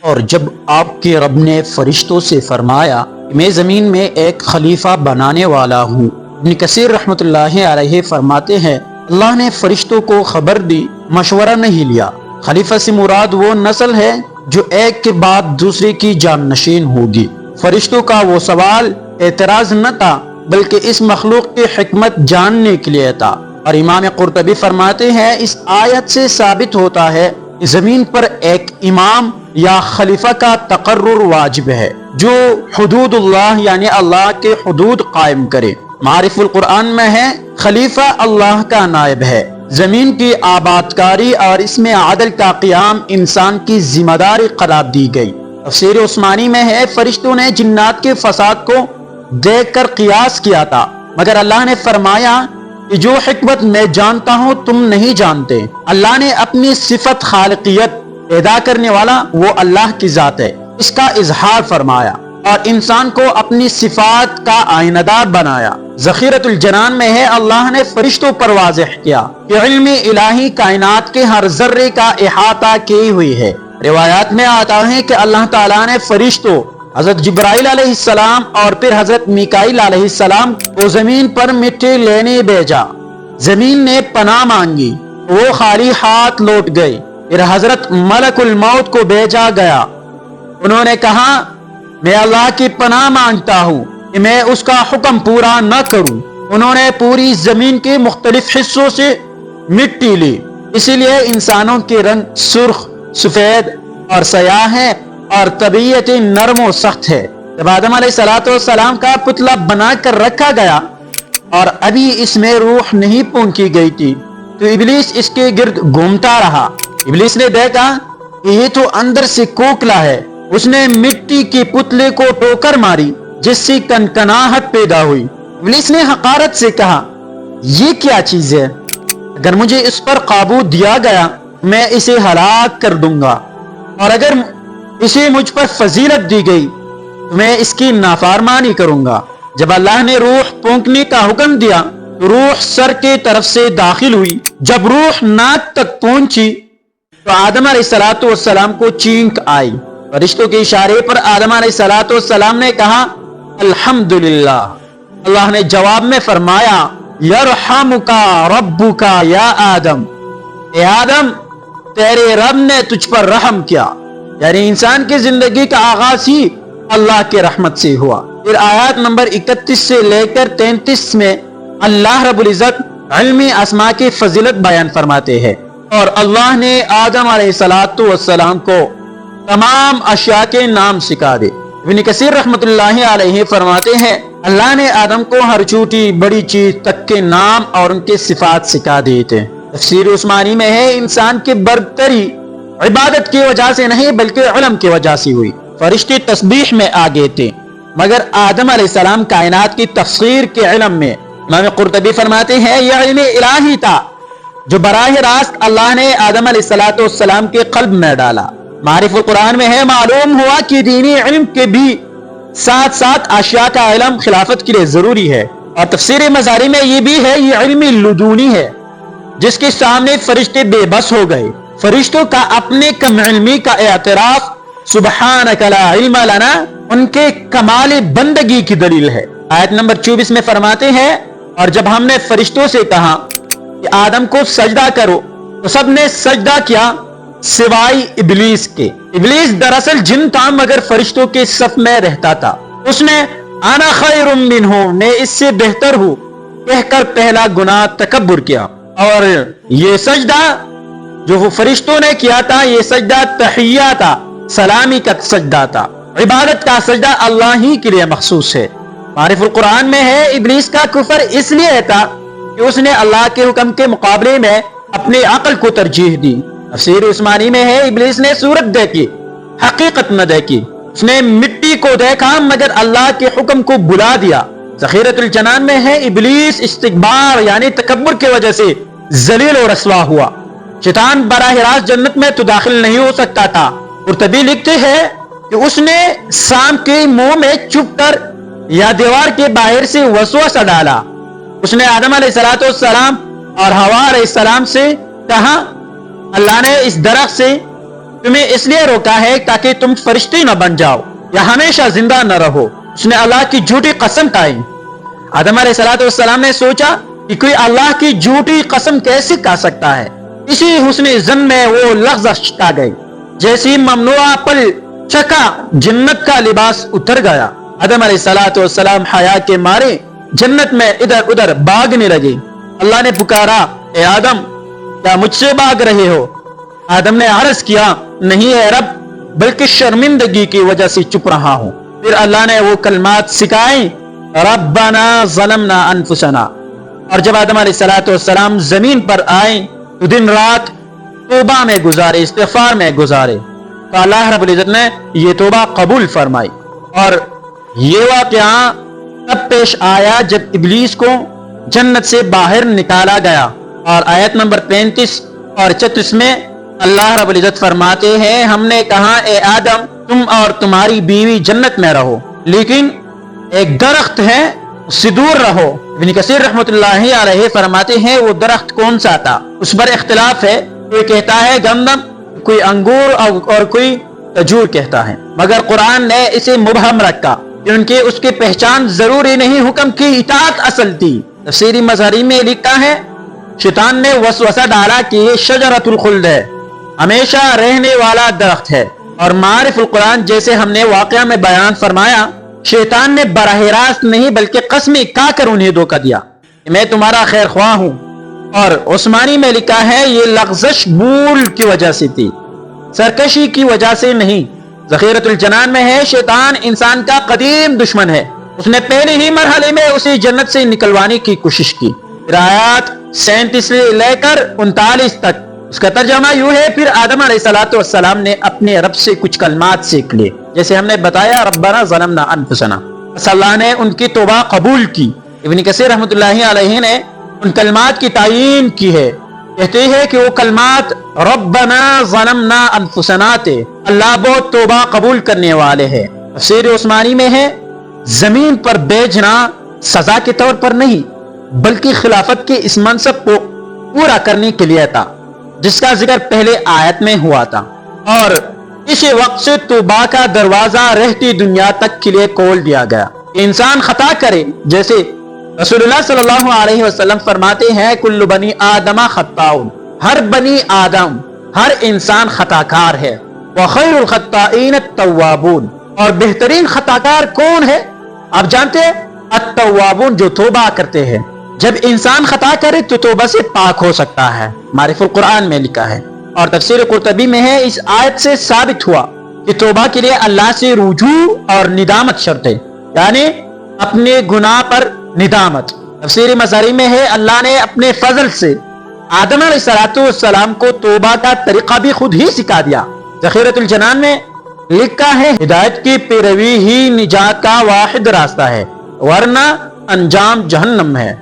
اور جب آپ کے رب نے فرشتوں سے فرمایا کہ میں زمین میں ایک خلیفہ بنانے والا ہوں، ابن کثیر رحمۃ اللہ علیہ فرماتے ہیں اللہ نے فرشتوں کو خبر دی، مشورہ نہیں لیا۔ خلیفہ سے مراد وہ نسل ہے جو ایک کے بعد دوسرے کی جان نشین ہوگی۔ فرشتوں کا وہ سوال اعتراض نہ تھا بلکہ اس مخلوق کی حکمت جاننے کے لیے تھا۔ اور امام قرطبی فرماتے ہیں اس آیت سے ثابت ہوتا ہے کہ زمین پر ایک امام یا خلیفہ کا تقرر واجب ہے جو حدود اللہ یعنی اللہ کے حدود قائم کرے۔ معارف القرآن میں ہے خلیفہ اللہ کا نائب ہے، زمین کی آباد کاری اور اس میں عدل کا قیام انسان کی ذمہ داری قرار دی گئی۔ تفسیر عثمانی میں ہے فرشتوں نے جنات کے فساد کو دیکھ کر قیاس کیا تھا مگر اللہ نے فرمایا کہ جو حکمت میں جانتا ہوں تم نہیں جانتے۔ اللہ نے اپنی صفت خالقیت پیدا کرنے والا وہ اللہ کی ذات ہے، اس کا اظہار فرمایا اور انسان کو اپنی صفات کا آئینہ دار بنایا۔ ذخیرۃ الجنان میں ہے اللہ نے فرشتوں پر واضح کیا کہ علم الہی کائنات کے ہر ذرے کا احاطہ کی ہوئی ہے۔ روایات میں آتا ہے کہ اللہ تعالیٰ نے فرشتوں حضرت جبرائیل علیہ السلام اور پھر حضرت میکائیل علیہ السلام کو زمین پر مٹی لینے بھیجا۔ زمین نے پناہ مانگی، وہ خالی ہاتھ لوٹ گئی۔ پھر حضرت ملک الموت کو بھیجا گیا، انہوں نے کہا میں اللہ کی پناہ مانگتا ہوں کہ میں اس کا حکم پورا نہ کروں۔ انہوں نے پوری زمین کے مختلف حصوں سے مٹی لی، اسی لیے انسانوں کے رنگ سرخ، سفید اور سیاہ ہے اور طبیعت نرم و سخت ہے۔ جب آدم علیہ السلام کا پتلا بنا کر رکھا گیا اور ابھی اس میں روح نہیں پھونکی گئی تھی تو ابلیس اس کے گرد گھومتا رہا۔ ابلیس نے دیکھا کہ یہ تو اندر سے کوکلا ہے، اس نے مٹی کے پتلے کو ٹوکر ماری جس سے کنکناہٹ پیدا ہوئی۔ ابلیس نے حقارت سے کہا یہ کیا چیز ہے؟ اگر مجھے اس پر قابو دیا گیا میں اسے ہلاک کر دوں گا، اور اگر اسے مجھ پر فضیلت دی گئی تو میں اس کی نافرمانی کروں گا۔ جب اللہ نے روح پھونکنے کا حکم دیا تو روح سر کے طرف سے داخل ہوئی۔ جب روح ناک تک پہنچی تو آدم علیہ السلام کو چینک آئی۔ فرشتوں کے اشارے پر آدم علیہ السلام نے کہا الحمدللہ۔ اللہ نے جواب میں فرمایا یرحمک ربک یا آدم، اے آدم تیرے رب نے تجھ پر رحم کیا، یعنی انسان کی زندگی کا آغاز ہی اللہ کے رحمت سے ہوا۔ پھر آیات نمبر 31 سے لے کر 33 میں اللہ رب العزت علمی اسماء کی فضیلت بیان فرماتے ہیں، اور اللہ نے آدم علیہ السلام کو تمام اشیاء کے نام سکھا دے۔ ابن کثیر رحمۃ اللہ علیہ فرماتے ہیں اللہ نے آدم کو ہر چھوٹی بڑی چیز تک کے نام اور ان کے صفات سکھا دیے تھے۔ تفسیر عثمانی میں ہے انسان کی برتری عبادت کی وجہ سے نہیں بلکہ علم کی وجہ سے ہوئی۔ فرشتے تسبیح میں آگے تھے مگر آدم علیہ السلام کائنات کی تفسیر کے علم میں۔ امام قرطبی فرماتے ہیں یہ علم الہی تھا جو براہ راست اللہ نے آدم علیہ السلام کے قلب میں ڈالا۔ معارف القرآن میں ہے معلوم ہوا کہ دینی علم کے بھی ساتھ ساتھ اشیاء کا علم خلافت کے لیے ضروری ہے، اور تفسیر مزاری میں یہ بھی ہے یہ علم لدونی ہے جس کے سامنے فرشتے بے بس ہو گئے۔ فرشتوں کا اپنے کم علمی کا اعتراف سبحانک لا علم لنا ان کے کمال بندگی کی دلیل ہے۔ آیت نمبر 24 میں فرماتے ہیں اور جب ہم نے فرشتوں سے کہا کہ آدم کو سجدہ کرو تو سب نے سجدہ کیا سوائے ابلیس کے۔ ابلیس دراصل جن تھا مگر فرشتوں کے صف میں رہتا تھا۔ اس نے انا خیر منہ میں اس سے بہتر ہوں کہہ کر پہلا گناہ تکبر کیا، اور یہ سجدہ جو وہ فرشتوں نے کیا تھا یہ سجدہ تحیہ تھا، سلامی کا سجدہ تھا۔ عبادت کا سجدہ اللہ ہی کے لیے مخصوص ہے۔ معارف القرآن میں ہے ابلیس کا کفر اس لیے تھا کہ اس نے اللہ کے حکم کے مقابلے میں اپنی عقل کو ترجیح دی۔ تفسیر عثمانی میں ہے ابلیس نے صورت دیکھی حقیقت نہ دیکھی، اس نے مٹی کو دیکھا مگر اللہ کے حکم کو بلا دیا۔ ذخیرۃ الجنان میں ہے ابلیس استکبار یعنی تکبر کی وجہ سے ذلیل و رسوا ہوا۔ شیطان براہ راست جنت میں تو داخل نہیں ہو سکتا تھا۔ قرطبی لکھتے ہیں کہ اس نے سام کے منہ میں چھپ کر یا دیوار کے باہر سے وسوسہ ڈالا۔ اس نے آدم علیہ السلام اور حوا علیہ السلام سے کہا اللہ نے اس درخت سے تمہیں اس لیے روکا ہے تاکہ تم فرشتے نہ بن جاؤ یا ہمیشہ زندہ نہ رہو۔ اس نے اللہ کی جھوٹی قسم کھائی۔ آدم علیہ السلام نے سوچا کہ کوئی اللہ کی جھوٹی قسم کیسے کھا سکتا ہے۔ اسی حسن ظن میں وہ لغزش کھا گئی۔ جیسی ممنوعہ پل چکا جنت کا لباس اتر گیا۔ آدم علیہ السلام حیا کے مارے جنت میں ادھر ادھر بھاگنے لگے۔ اللہ نے پکارا، اے آدم، کیا مجھ سے بھاگ رہے ہو؟ آدم نے عرض کیا، نہیں اے رب، بلکہ شرمندگی کی وجہ سے چپ رہا ہوں۔ پھر اللہ نے وہ کلمات سکھائیں، ربنا ظلمنا انفسنا۔ اور جب آدم علیہ السلام زمین پر آئے تو دن رات توبہ میں گزارے، استغفار میں گزارے، تو اللہ رب العزت نے یہ توبہ قبول فرمائی۔ اور یہ واقعہ تب پیش آیا جب ابلیس کو جنت سے باہر نکالا گیا۔ اور آیت نمبر 35 اور 36 میں اللہ رب العزت فرماتے ہیں، ہم نے کہا اے آدم تم اور تمہاری بیوی جنت میں رہو، لیکن ایک درخت ہے اس سے دور رہو۔ ابن کثیر رحمۃ اللہ علیہ فرماتے ہیں وہ درخت کون سا تھا اس پر اختلاف ہے، کوئی کہتا ہے گندم، کوئی انگور اور کوئی کھجور کہتا ہے، مگر قرآن نے اسے مبہم رکھا کیونکہ اس کی پہچان ضروری نہیں، حکم کی اطاعت اصل تھی۔ تفسیری مظہری میں لکھا ہے شیطان نے وسوسہ ڈالا کہ یہ شجرۃ الخلد ہے، ہمیشہ رہنے والا درخت ہے۔ اور معارف القرآن جیسے ہم نے واقعہ میں بیان فرمایا، شیطان نے براہ راست نہیں بلکہ قسمیں کھا کر انہیں دھوکہ دیا کہ میں تمہارا خیر خواہ ہوں۔ اور عثمانی میں لکھا ہے یہ لغزش بھول کی وجہ سے تھی، سرکشی کی وجہ سے نہیں۔ ذخیرۃ الجنان میں ہے شیطان انسان کا قدیم دشمن ہے، اس نے پہلے ہی مرحلے میں اسے جنت سے نکلوانے کی کوشش کی۔ پھر آیات 37 سے لے کر 39 تک اس کا ترجمہ یوں ہے، پھر آدم علیہ السلام نے اپنے رب سے کچھ کلمات سیکھ لیے، جیسے ہم نے بتایا ربنا ظلمنا انفسنا، بس اللہ نے ان کی توبہ قبول کی۔ ابن کثیر رحمۃ اللہ علیہ نے ان کلمات کی تعیین کی ہے، کہتے ہیں کہ وہ کلمات ربنا ظلمنا انفسنا تھے، اللہ بہت توبہ قبول کرنے والے ہیں۔ تفسیر عثمانی میں ہے زمین پر بھیجنا سزا کے طور پر نہیں بلکہ خلافت کے اس منصب کو پورا کرنے کے لیے تھا جس کا ذکر پہلے آیت میں ہوا تھا، اور اسی وقت سے توبہ کا دروازہ رہتی دنیا تک کے لیے کھول دیا گیا۔ انسان خطا کرے، جیسے رسول اللہ صلی اللہ علیہ وسلم فرماتے ہیں کل بنی آدم خطاؤن، ہر بنی آدم، ہر انسان خطا کار ہے، وخیر الخطائین التوابون، اور بہترین خطا کار کون ہے؟ آپ جانتے ہیں التوابون، جو توبہ کرتے ہیں۔ جب انسان خطا کرے تو توبہ سے پاک ہو سکتا ہے، معرف القرآن میں لکھا ہے۔ اور تفسیر قرطبی میں ہے اس آیت سے ثابت ہوا کہ توبہ کے لیے اللہ سے رجوع اور ندامت شرط ہے، یعنی اپنے گناہ پر ندامت۔ تفسیر مظہری میں ہے اللہ نے اپنے فضل سے آدم علیہ السلام کو توبہ کا طریقہ بھی خود ہی سکھا دیا۔ ذخیرۃ الجنان میں لکھا ہے ہدایت کی پیروی ہی نجات کا واحد راستہ ہے، ورنہ انجام جہنم ہے۔